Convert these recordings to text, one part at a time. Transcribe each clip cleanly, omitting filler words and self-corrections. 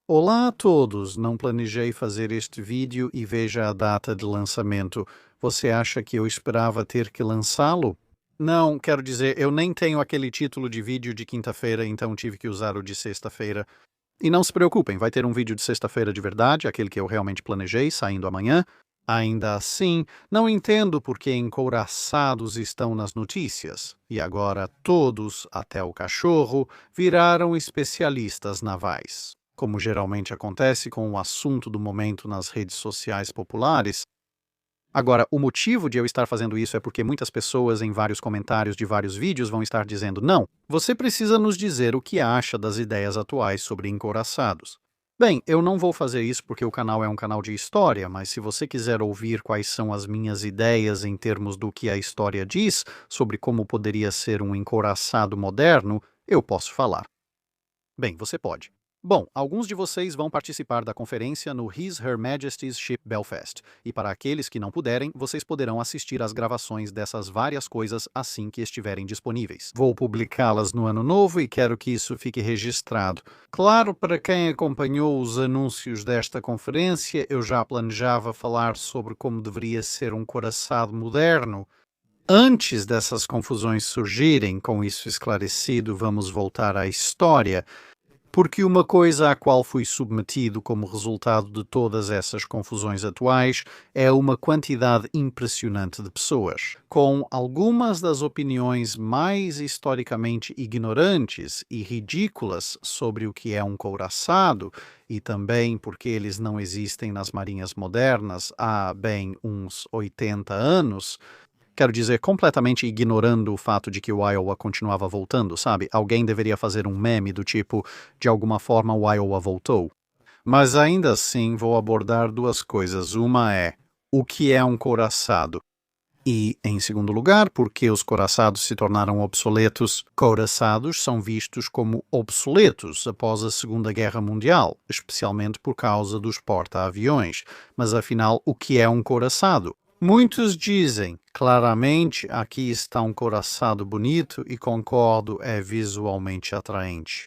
Olá a todos! Não planejei fazer este vídeo e veja a data de lançamento. Você acha que eu esperava ter que lançá-lo? Não, quero dizer, eu nem tenho aquele título de vídeo de quinta-feira, então tive que usar o de sexta-feira. E não se preocupem, vai ter um vídeo de sexta-feira de verdade, aquele que eu realmente planejei, saindo amanhã. Ainda assim, não entendo por que encouraçados estão nas notícias. E agora todos, até o cachorro, viraram especialistas navais. Como geralmente acontece com o assunto do momento nas redes sociais populares. Agora, o motivo de eu estar fazendo isso é porque muitas pessoas em vários comentários de vários vídeos vão estar dizendo: não, você precisa nos dizer o que acha das ideias atuais sobre encouraçados. Bem, eu não vou fazer isso porque o canal é um canal de história, mas se você quiser ouvir quais são as minhas ideias em termos do que a história diz sobre como poderia ser um encouraçado moderno, eu posso falar. Bem, você pode. Bom, alguns de vocês vão participar da conferência no His Her Majesty's Ship Belfast, e para aqueles que não puderem, vocês poderão assistir às gravações dessas várias coisas assim que estiverem disponíveis. Vou publicá-las no ano novo e quero que isso fique registrado. Claro, para quem acompanhou os anúncios desta conferência, eu já planejava falar sobre como deveria ser um coraçado moderno. Antes dessas confusões surgirem, com isso esclarecido, vamos voltar à história. Porque uma coisa à qual fui submetido como resultado de todas essas confusões atuais é uma quantidade impressionante de pessoas, com algumas das opiniões mais historicamente ignorantes e ridículas sobre o que é um couraçado, e também porque eles não existem nas marinhas modernas há, bem, uns 80 anos. Quero dizer, completamente ignorando o fato de que o Iowa continuava voltando, sabe? Alguém deveria fazer um meme do tipo, de alguma forma o Iowa voltou. Mas ainda assim vou abordar duas coisas. Uma é, o que é um couraçado? E, em segundo lugar, por que os couraçados se tornaram obsoletos? Couraçados são vistos como obsoletos após a Segunda Guerra Mundial, especialmente por causa dos porta-aviões. Mas afinal, o que é um couraçado? Muitos dizem, claramente, aqui está um couraçado bonito e concordo, é visualmente atraente.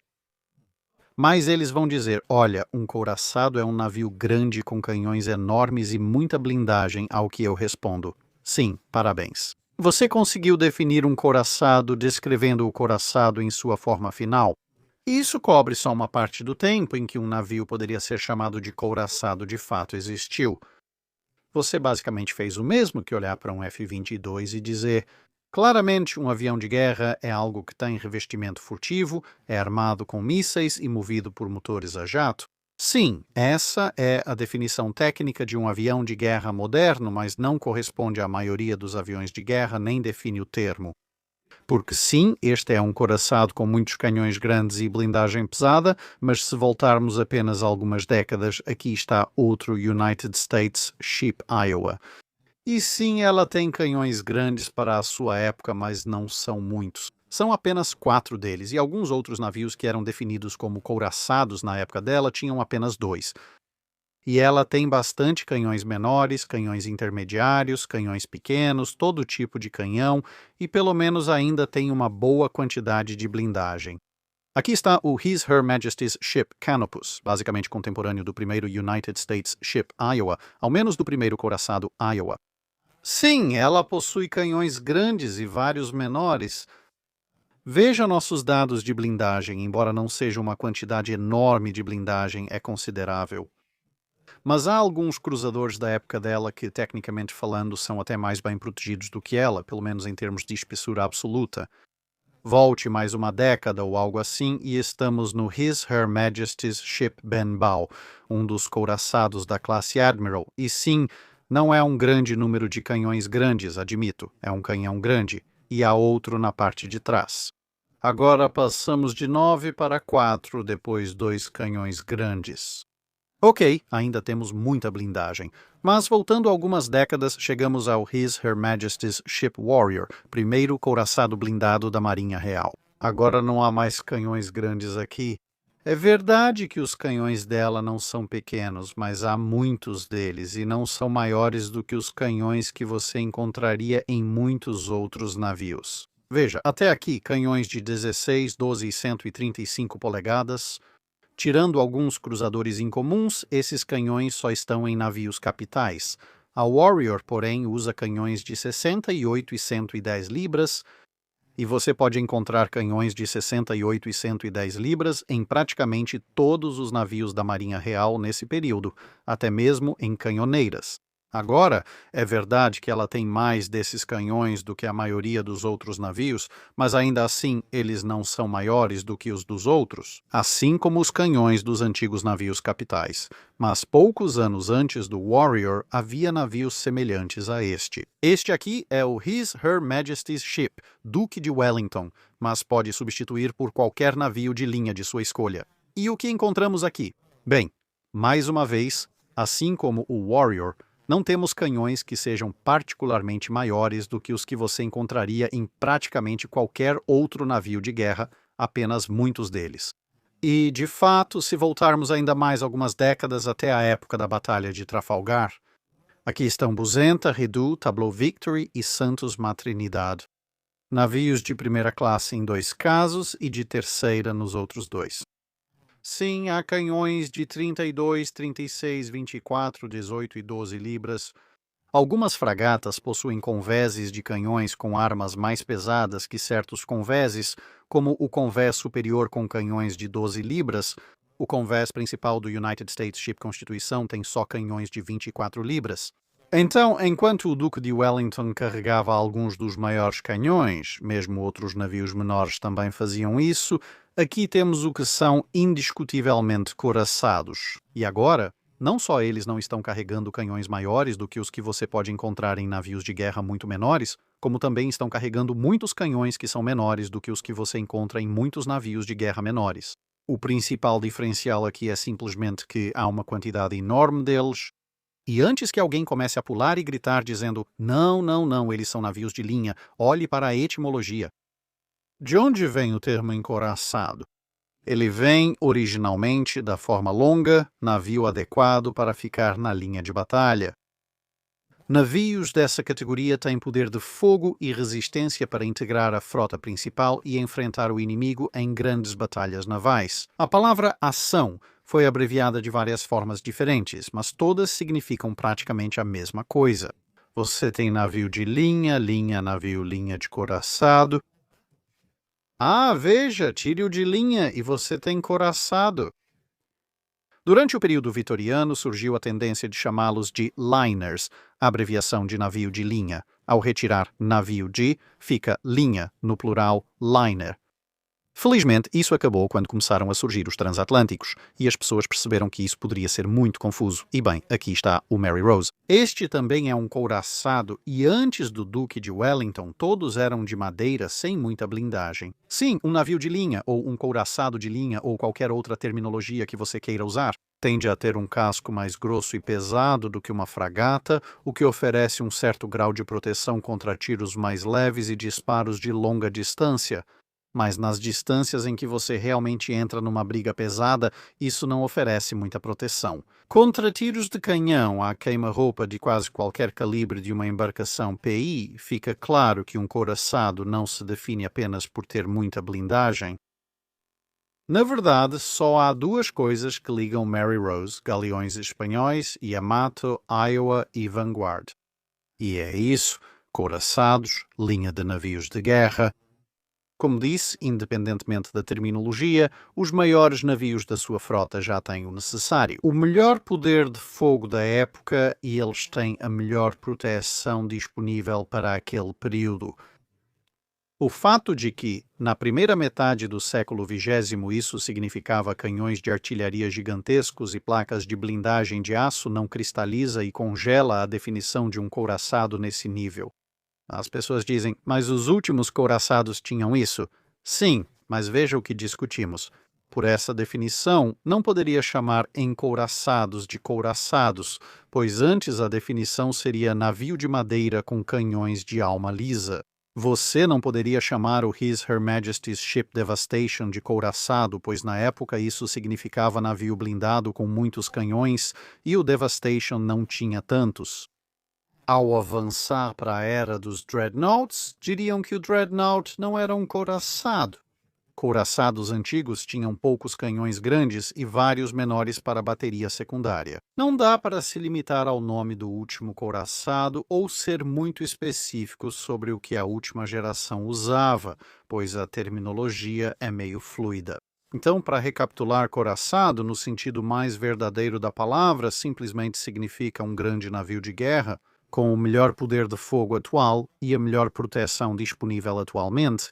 Mas eles vão dizer, olha, um couraçado é um navio grande com canhões enormes e muita blindagem, ao que eu respondo, sim, parabéns. Você conseguiu definir um couraçado descrevendo o couraçado em sua forma final? Isso cobre só uma parte do tempo em que um navio poderia ser chamado de couraçado de fato existiu. Você basicamente fez o mesmo que olhar para um F-22 e dizer, claramente um avião de guerra é algo que tem revestimento furtivo, é armado com mísseis e movido por motores a jato. Sim, essa é a definição técnica de um avião de guerra moderno, mas não corresponde à maioria dos aviões de guerra nem define o termo. Porque sim, este é um couraçado com muitos canhões grandes e blindagem pesada, mas se voltarmos apenas algumas décadas, aqui está outro United States Ship Iowa. E sim, ela tem canhões grandes para a sua época, mas não são muitos. São apenas 4 deles, e alguns outros navios que eram definidos como couraçados na época dela tinham apenas 2. E ela tem bastante canhões menores, canhões intermediários, canhões pequenos, todo tipo de canhão, e pelo menos ainda tem uma boa quantidade de blindagem. Aqui está o His Her Majesty's Ship Canopus, basicamente contemporâneo do primeiro United States Ship Iowa, ao menos do primeiro couraçado Iowa. Sim, ela possui canhões grandes e vários menores. Veja nossos dados de blindagem, embora não seja uma quantidade enorme de blindagem, é considerável. Mas há alguns cruzadores da época dela que, tecnicamente falando, são até mais bem protegidos do que ela, pelo menos em termos de espessura absoluta. Volte mais uma década ou algo assim e estamos no His Her Majesty's Ship Benbow, um dos couraçados da classe Admiral, e sim, não é um grande número de canhões grandes, admito, é um canhão grande, e há outro na parte de trás. Agora passamos de 9 para 4, depois 2 canhões grandes. Ok, ainda temos muita blindagem, mas voltando algumas décadas, chegamos ao His Her Majesty's Ship Warrior, primeiro couraçado blindado da Marinha Real. Agora não há mais canhões grandes aqui. É verdade que os canhões dela não são pequenos, mas há muitos deles e não são maiores do que os canhões que você encontraria em muitos outros navios. Veja, até aqui canhões de 16, 12 e 135 polegadas, Tirando alguns cruzadores incomuns, esses canhões só estão em navios capitais. A Warrior, porém, usa canhões de 68 e 110 libras, e você pode encontrar canhões de 68 e 110 libras em praticamente todos os navios da Marinha Real nesse período, até mesmo em canhoneiras. Agora, é verdade que ela tem mais desses canhões do que a maioria dos outros navios, mas ainda assim eles não são maiores do que os dos outros, assim como os canhões dos antigos navios capitais. Mas poucos anos antes do Warrior, havia navios semelhantes a este. Este aqui é o His/Her Majesty's Ship, Duque de Wellington, mas pode substituir por qualquer navio de linha de sua escolha. E o que encontramos aqui? Bem, mais uma vez, assim como o Warrior, não temos canhões que sejam particularmente maiores do que os que você encontraria em praticamente qualquer outro navio de guerra, apenas muitos deles. E, de fato, se voltarmos ainda mais algumas décadas até a época da Batalha de Trafalgar, aqui estão Busenta, Redout, Tableau Victory e Santos Matrinidad. Navios de primeira classe em 2 casos e de terceira nos outros 2. Sim, há canhões de 32, 36, 24, 18 e 12 libras. Algumas fragatas possuem convéses de canhões com armas mais pesadas que certos convéses, como o convés superior com canhões de 12 libras. O convés principal do United States Ship Constituição tem só canhões de 24 libras. Então, enquanto o Duque de Wellington carregava alguns dos maiores canhões, mesmo outros navios menores também faziam isso, aqui temos o que são indiscutivelmente couraçados. E agora, não só eles não estão carregando canhões maiores do que os que você pode encontrar em navios de guerra muito menores, como também estão carregando muitos canhões que são menores do que os que você encontra em muitos navios de guerra menores. O principal diferencial aqui é simplesmente que há uma quantidade enorme deles. E antes que alguém comece a pular e gritar dizendo não, não, não, eles são navios de linha, olhe para a etimologia. De onde vem o termo encouraçado? Ele vem, originalmente, da forma longa, navio adequado para ficar na linha de batalha. Navios dessa categoria têm poder de fogo e resistência para integrar a frota principal e enfrentar o inimigo em grandes batalhas navais. A palavra ação foi abreviada de várias formas diferentes, mas todas significam praticamente a mesma coisa. Você tem navio de linha, navio, linha de couraçado. Ah, veja, tire-o de linha e você tem couraçado. Durante o período vitoriano, surgiu a tendência de chamá-los de liners, abreviação de navio de linha. Ao retirar navio de, fica linha, no plural liner. Felizmente, isso acabou quando começaram a surgir os transatlânticos, e as pessoas perceberam que isso poderia ser muito confuso. E bem, aqui está o Mary Rose. Este também é um couraçado, e antes do Duque de Wellington, todos eram de madeira sem muita blindagem. Sim, um navio de linha, ou um couraçado de linha, ou qualquer outra terminologia que você queira usar, tende a ter um casco mais grosso e pesado do que uma fragata, o que oferece um certo grau de proteção contra tiros mais leves e disparos de longa distância. Mas nas distâncias em que você realmente entra numa briga pesada, isso não oferece muita proteção. Contra tiros de canhão à queima-roupa de quase qualquer calibre de uma embarcação PI, fica claro que um couraçado não se define apenas por ter muita blindagem. Na verdade, só há 2 coisas que ligam Mary Rose, galeões espanhóis, Yamato, Iowa e Vanguard. E é isso, couraçados, linha de navios de guerra. Como disse, independentemente da terminologia, os maiores navios da sua frota já têm o necessário. O melhor poder de fogo da época e eles têm a melhor proteção disponível para aquele período. O fato de que, na primeira metade do século XX, isso significava canhões de artilharia gigantescos e placas de blindagem de aço não cristaliza e congela a definição de um couraçado nesse nível. As pessoas dizem, mas os últimos couraçados tinham isso? Sim, mas veja o que discutimos. Por essa definição, não poderia chamar encouraçados de couraçados, pois antes a definição seria navio de madeira com canhões de alma lisa. Você não poderia chamar o His/Her Majesty's Ship Devastation de couraçado, pois na época isso significava navio blindado com muitos canhões e o Devastation não tinha tantos. Ao avançar para a era dos Dreadnoughts, diriam que o Dreadnought não era um couraçado. Couraçados antigos tinham poucos canhões grandes e vários menores para bateria secundária. Não dá para se limitar ao nome do último couraçado ou ser muito específico sobre o que a última geração usava, pois a terminologia é meio fluida. Então, para recapitular, couraçado, no sentido mais verdadeiro da palavra, simplesmente significa um grande navio de guerra, com o melhor poder de fogo atual e a melhor proteção disponível atualmente.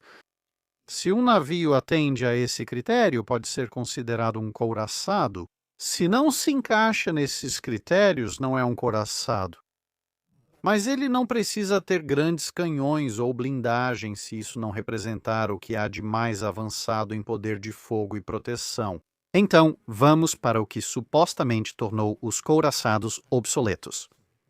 Se um navio atende a esse critério, pode ser considerado um couraçado. Se não se encaixa nesses critérios, não é um couraçado. Mas ele não precisa ter grandes canhões ou blindagem se isso não representar o que há de mais avançado em poder de fogo e proteção. Então, vamos para o que supostamente tornou os couraçados obsoletos.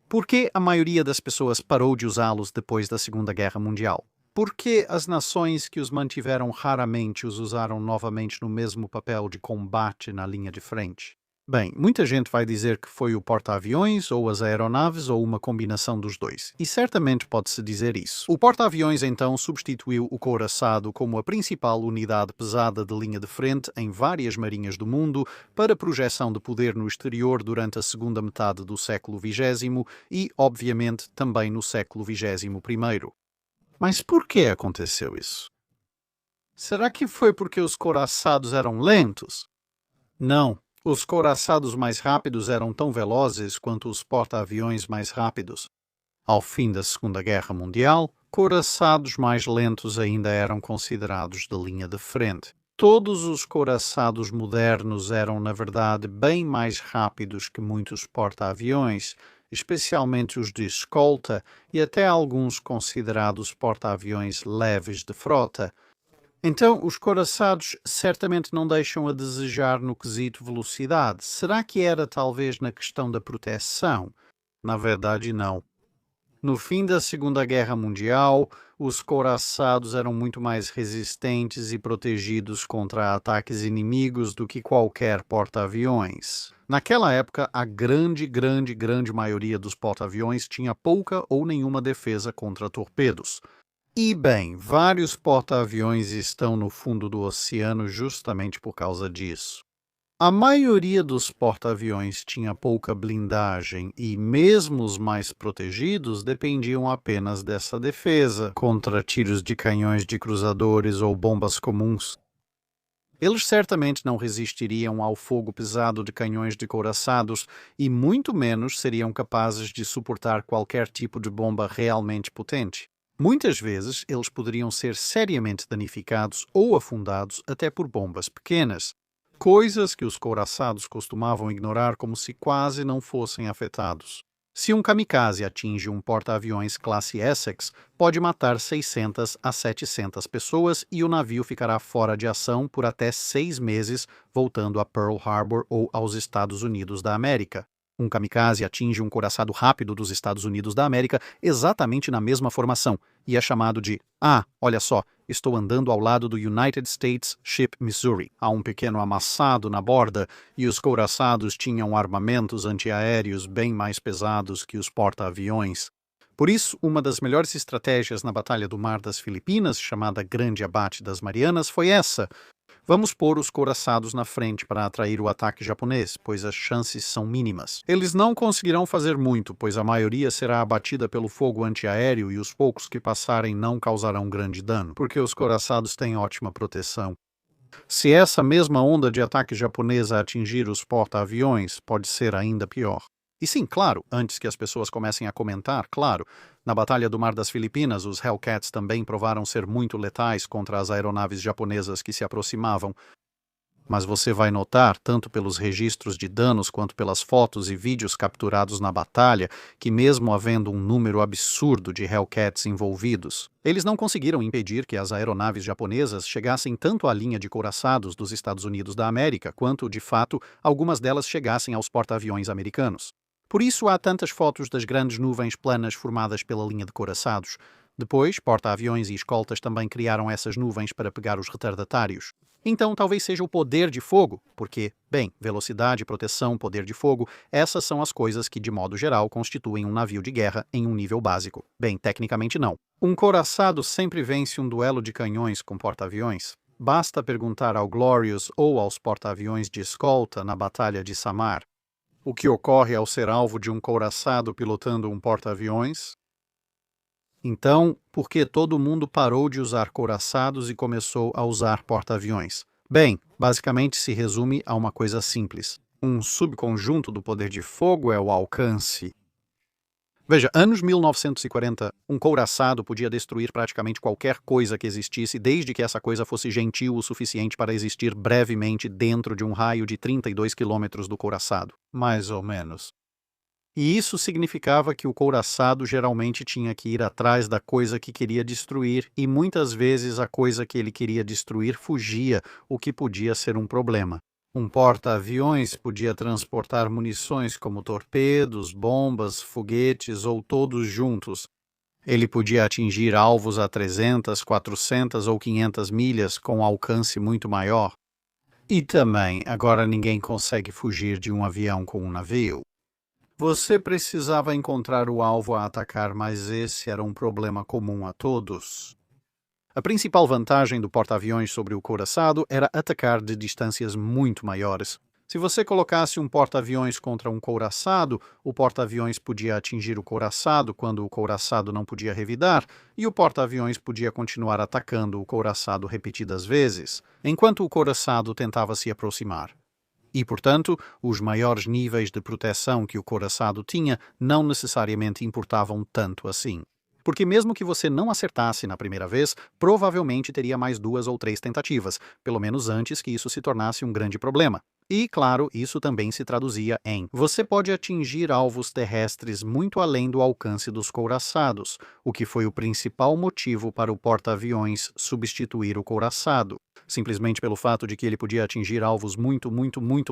Por que a maioria das pessoas parou de usá-los depois da Segunda Guerra Mundial? Por que as nações que os mantiveram raramente os usaram novamente no mesmo papel de combate na linha de frente? Bem, muita gente vai dizer que foi o porta-aviões ou as aeronaves ou uma combinação dos dois, e certamente pode-se dizer isso. O porta-aviões então substituiu o couraçado como a principal unidade pesada de linha de frente em várias marinhas do mundo para projeção de poder no exterior durante a segunda metade do século XX e, obviamente, também no século XXI. Mas por que aconteceu isso? Será que foi porque os couraçados eram lentos? Não. Os couraçados mais rápidos eram tão velozes quanto os porta-aviões mais rápidos. Ao fim da Segunda Guerra Mundial, couraçados mais lentos ainda eram considerados de linha de frente. Todos os couraçados modernos eram, na verdade, bem mais rápidos que muitos porta-aviões, especialmente os de escolta e até alguns considerados porta-aviões leves de frota. Então, os couraçados certamente não deixam a desejar no quesito velocidade. Será que era talvez na questão da proteção? Na verdade, não. No fim da Segunda Guerra Mundial, os couraçados eram muito mais resistentes e protegidos contra ataques inimigos do que qualquer porta-aviões. Naquela época, a grande maioria dos porta-aviões tinha pouca ou nenhuma defesa contra torpedos. E bem, vários porta-aviões estão no fundo do oceano justamente por causa disso. A maioria dos porta-aviões tinha pouca blindagem e mesmo os mais protegidos dependiam apenas dessa defesa contra tiros de canhões de cruzadores ou bombas comuns. Eles certamente não resistiriam ao fogo pesado de canhões de couraçados e muito menos seriam capazes de suportar qualquer tipo de bomba realmente potente. Muitas vezes eles poderiam ser seriamente danificados ou afundados até por bombas pequenas. Coisas que os couraçados costumavam ignorar como se quase não fossem afetados. Se um kamikaze atinge um porta-aviões classe Essex, pode matar 600 a 700 pessoas e o navio ficará fora de ação por até 6 meses, voltando a Pearl Harbor ou aos Estados Unidos da América. Um kamikaze atinge um couraçado rápido dos Estados Unidos da América exatamente na mesma formação e é chamado de olha só, estou andando ao lado do United States Ship Missouri. Há um pequeno amassado na borda e os couraçados tinham armamentos antiaéreos bem mais pesados que os porta-aviões. Por isso, uma das melhores estratégias na Batalha do Mar das Filipinas, chamada Grande Abate das Marianas, foi essa. Vamos pôr os couraçados na frente para atrair o ataque japonês, pois as chances são mínimas. Eles não conseguirão fazer muito, pois a maioria será abatida pelo fogo antiaéreo e os poucos que passarem não causarão grande dano, porque os couraçados têm ótima proteção. Se essa mesma onda de ataque japonesa atingir os porta-aviões, pode ser ainda pior. E sim, claro, antes que as pessoas comecem a comentar, claro, na Batalha do Mar das Filipinas, os Hellcats também provaram ser muito letais contra as aeronaves japonesas que se aproximavam. Mas você vai notar, tanto pelos registros de danos quanto pelas fotos e vídeos capturados na batalha, que mesmo havendo um número absurdo de Hellcats envolvidos, eles não conseguiram impedir que as aeronaves japonesas chegassem tanto à linha de couraçados dos Estados Unidos da América, quanto, de fato, algumas delas chegassem aos porta-aviões americanos. Por isso há tantas fotos das grandes nuvens planas formadas pela linha de couraçados. Depois, porta-aviões e escoltas também criaram essas nuvens para pegar os retardatários. Então talvez seja o poder de fogo, porque, bem, velocidade, proteção, poder de fogo, essas são as coisas que, de modo geral, constituem um navio de guerra em um nível básico. Bem, tecnicamente não. Um couraçado sempre vence um duelo de canhões com porta-aviões. Basta perguntar ao Glorious ou aos porta-aviões de escolta na Batalha de Samar. O que ocorre ao ser alvo de um couraçado pilotando um porta-aviões? Então, por que todo mundo parou de usar couraçados e começou a usar porta-aviões? Bem, basicamente se resume a uma coisa simples. Um subconjunto do poder de fogo é o alcance. Veja, anos 1940, um couraçado podia destruir praticamente qualquer coisa que existisse, desde que essa coisa fosse gentil o suficiente para existir brevemente dentro de um raio de 32 quilômetros do couraçado, mais ou menos. E isso significava que o couraçado geralmente tinha que ir atrás da coisa que queria destruir, e muitas vezes a coisa que ele queria destruir fugia, o que podia ser um problema. Um porta-aviões podia transportar munições como torpedos, bombas, foguetes ou todos juntos. Ele podia atingir alvos a 300, 400 ou 500 milhas com alcance muito maior. E também, agora ninguém consegue fugir de um avião com um navio. Você precisava encontrar o alvo a atacar, mas esse era um problema comum a todos. A principal vantagem do porta-aviões sobre o couraçado era atacar de distâncias muito maiores. Se você colocasse um porta-aviões contra um couraçado, o porta-aviões podia atingir o couraçado quando o couraçado não podia revidar, e o porta-aviões podia continuar atacando o couraçado repetidas vezes, enquanto o couraçado tentava se aproximar. E, portanto, os maiores níveis de proteção que o couraçado tinha não necessariamente importavam tanto assim. Porque mesmo que você não acertasse na primeira vez, provavelmente teria mais 2 ou 3 tentativas, pelo menos antes que isso se tornasse um grande problema. E, claro, isso também se traduzia em: você pode atingir alvos terrestres muito além do alcance dos couraçados, o que foi o principal motivo para o porta-aviões substituir o couraçado. Simplesmente pelo fato de que ele podia atingir alvos muito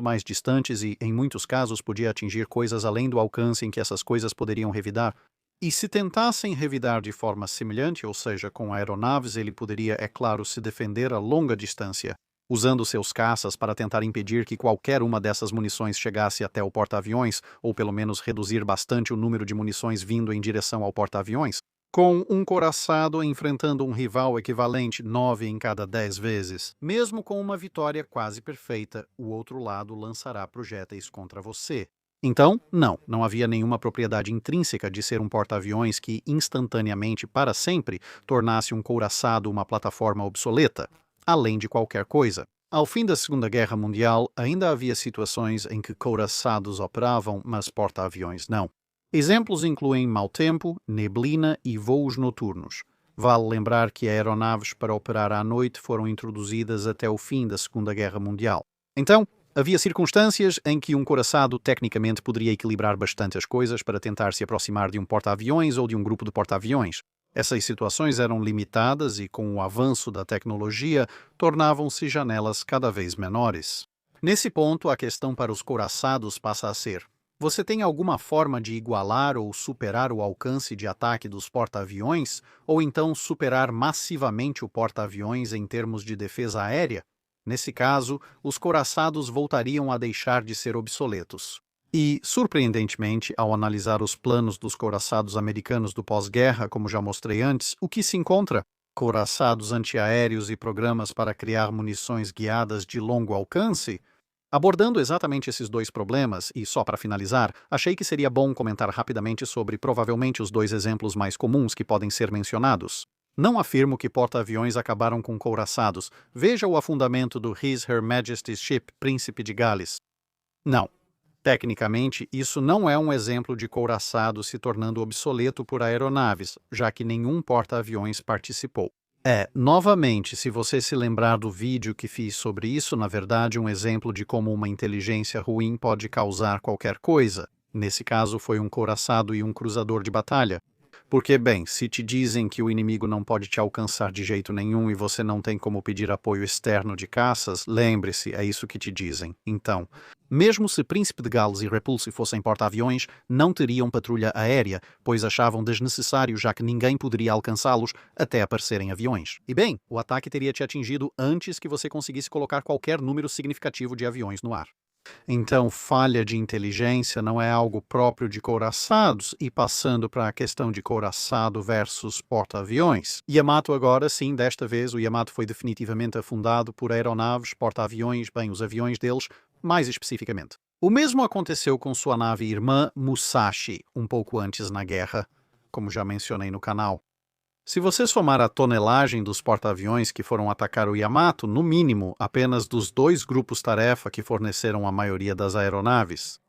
mais distantes e, em muitos casos, podia atingir coisas além do alcance em que essas coisas poderiam revidar. E se tentassem revidar de forma semelhante, ou seja, com aeronaves, ele poderia, é claro, se defender a longa distância, usando seus caças para tentar impedir que qualquer uma dessas munições chegasse até o porta-aviões, ou pelo menos reduzir bastante o número de munições vindo em direção ao porta-aviões, com um couraçado enfrentando um rival equivalente 9 em cada 10 vezes. Mesmo com uma vitória quase perfeita, o outro lado lançará projéteis contra você. Então, não havia nenhuma propriedade intrínseca de ser um porta-aviões que, instantaneamente, para sempre, tornasse um couraçado uma plataforma obsoleta, além de qualquer coisa. Ao fim da Segunda Guerra Mundial, ainda havia situações em que couraçados operavam, mas porta-aviões não. Exemplos incluem mau tempo, neblina e voos noturnos. Vale lembrar que aeronaves para operar à noite foram introduzidas até o fim da Segunda Guerra Mundial. Então, havia circunstâncias em que um couraçado tecnicamente poderia equilibrar bastante as coisas para tentar se aproximar de um porta-aviões ou de um grupo de porta-aviões. Essas situações eram limitadas e, com o avanço da tecnologia, tornavam-se janelas cada vez menores. Nesse ponto, a questão para os couraçados passa a ser: você tem alguma forma de igualar ou superar o alcance de ataque dos porta-aviões, ou então superar massivamente o porta-aviões em termos de defesa aérea? Nesse caso, os couraçados voltariam a deixar de ser obsoletos. E, surpreendentemente, ao analisar os planos dos couraçados americanos do pós-guerra, como já mostrei antes, o que se encontra? Couraçados antiaéreos e programas para criar munições guiadas de longo alcance? Abordando exatamente esses dois problemas, e só para finalizar, achei que seria bom comentar rapidamente sobre provavelmente os 2 exemplos mais comuns que podem ser mencionados. Não afirmo que porta-aviões acabaram com couraçados. Veja o afundamento do His Her Majesty's Ship, Príncipe de Gales. Não. Tecnicamente, isso não é um exemplo de couraçado se tornando obsoleto por aeronaves, já que nenhum porta-aviões participou. Novamente, se você se lembrar do vídeo que fiz sobre isso, na verdade, um exemplo de como uma inteligência ruim pode causar qualquer coisa. Nesse caso, foi um couraçado e um cruzador de batalha. Porque, bem, se te dizem que o inimigo não pode te alcançar de jeito nenhum e você não tem como pedir apoio externo de caças, lembre-se, é isso que te dizem. Então, mesmo se Príncipe de Gales e Repulse fossem porta-aviões, não teriam patrulha aérea, pois achavam desnecessário já que ninguém poderia alcançá-los até aparecerem aviões. E bem, o ataque teria te atingido antes que você conseguisse colocar qualquer número significativo de aviões no ar. Então, falha de inteligência não é algo próprio de couraçados, e passando para a questão de couraçado versus porta-aviões. Yamato agora, sim, desta vez, o Yamato foi definitivamente afundado por aeronaves, porta-aviões, bem, os aviões deles, mais especificamente. O mesmo aconteceu com sua nave irmã Musashi, um pouco antes na guerra, como já mencionei no canal. Se você somar a tonelagem dos porta-aviões que foram atacar o Yamato, no mínimo, apenas dos 2 grupos-tarefa que forneceram a maioria das aeronaves,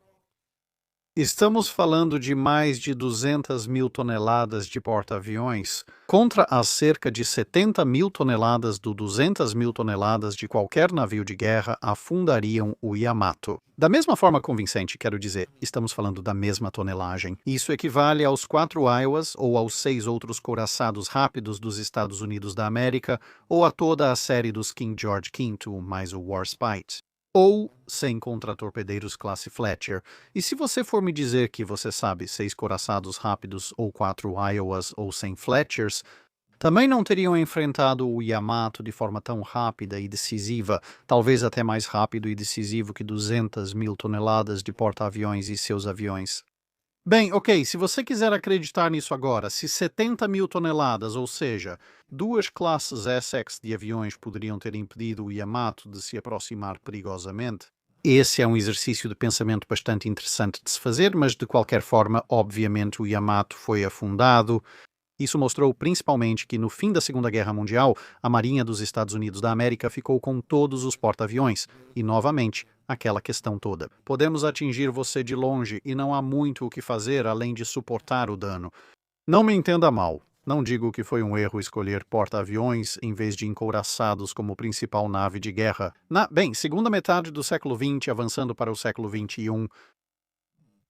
estamos falando de mais de 200 mil toneladas de porta-aviões contra as cerca de 70 mil toneladas do 200 mil toneladas de qualquer navio de guerra afundariam o Yamato. Da mesma forma convincente, quero dizer, estamos falando da mesma tonelagem. Isso equivale aos 4 Iowas ou aos 6 outros couraçados rápidos dos Estados Unidos da América ou a toda a série dos King George V mais o Warspite. Ou 100 contratorpedeiros classe Fletcher. E se você for me dizer que você sabe 6 couraçados rápidos ou 4 Iowas ou 100 Fletchers, também não teriam enfrentado o Yamato de forma tão rápida e decisiva, talvez até mais rápido e decisivo que 200 mil toneladas de porta-aviões e seus aviões. Bem, ok, se você quiser acreditar nisso agora, se 70 mil toneladas, ou seja, 2 classes Essex de aviões poderiam ter impedido o Yamato de se aproximar perigosamente, esse é um exercício de pensamento bastante interessante de se fazer, mas de qualquer forma, obviamente, o Yamato foi afundado. Isso mostrou principalmente que, no fim da Segunda Guerra Mundial, a Marinha dos Estados Unidos da América ficou com todos os porta-aviões. E, novamente, aquela questão toda. Podemos atingir você de longe e não há muito o que fazer além de suportar o dano. Não me entenda mal. Não digo que foi um erro escolher porta-aviões em vez de encouraçados como principal nave de guerra. Segunda metade do século XX, avançando para o século XXI,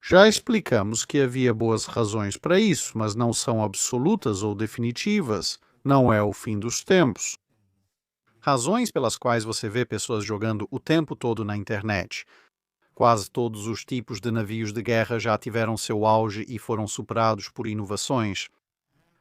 já explicamos que havia boas razões para isso, mas não são absolutas ou definitivas. Não é o fim dos tempos. Razões pelas quais você vê pessoas jogando o tempo todo na internet. Quase todos os tipos de navios de guerra já tiveram seu auge e foram superados por inovações.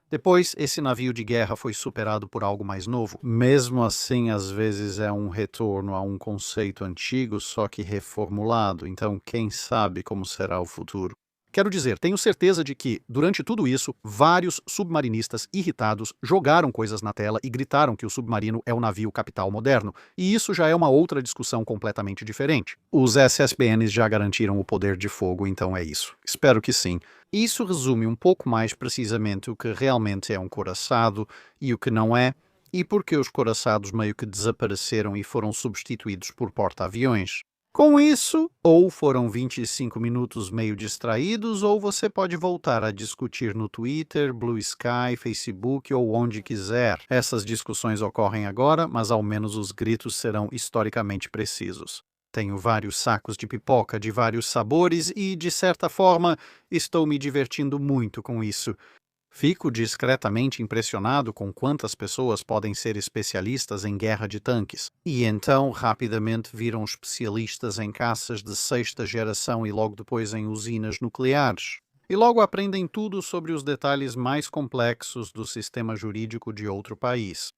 Depois, esse navio de guerra foi superado por algo mais novo. Mesmo assim, às vezes é um retorno a um conceito antigo, só que reformulado. Então, quem sabe como será o futuro? Quero dizer, tenho certeza de que, durante tudo isso, vários submarinistas irritados jogaram coisas na tela e gritaram que o submarino é o navio capital moderno, e isso já é uma outra discussão completamente diferente. Os SSBNs já garantiram o poder de fogo, então é isso. Espero que sim. Isso resume um pouco mais precisamente o que realmente é um couraçado e o que não é, e por que os couraçados meio que desapareceram e foram substituídos por porta-aviões. Com isso, ou foram 25 minutos meio distraídos, ou você pode voltar a discutir no Twitter, Blue Sky, Facebook ou onde quiser. Essas discussões ocorrem agora, mas ao menos os gritos serão historicamente precisos. Tenho vários sacos de pipoca de vários sabores e, de certa forma, estou me divertindo muito com isso. Fico discretamente impressionado com quantas pessoas podem ser especialistas em guerra de tanques, e então rapidamente viram especialistas em caças de 6ª geração e logo depois em usinas nucleares. E logo aprendem tudo sobre os detalhes mais complexos do sistema jurídico de outro país.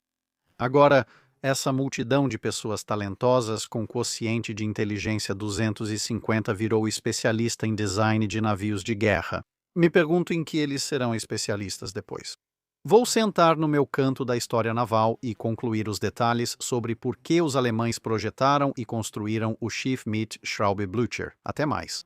Agora, essa multidão de pessoas talentosas com quociente de inteligência 250 virou especialista em design de navios de guerra. Me pergunto em que eles serão especialistas depois. Vou sentar no meu canto da história naval e concluir os detalhes sobre por que os alemães projetaram e construíram o Schiff mit Schraube Blücher. Até mais.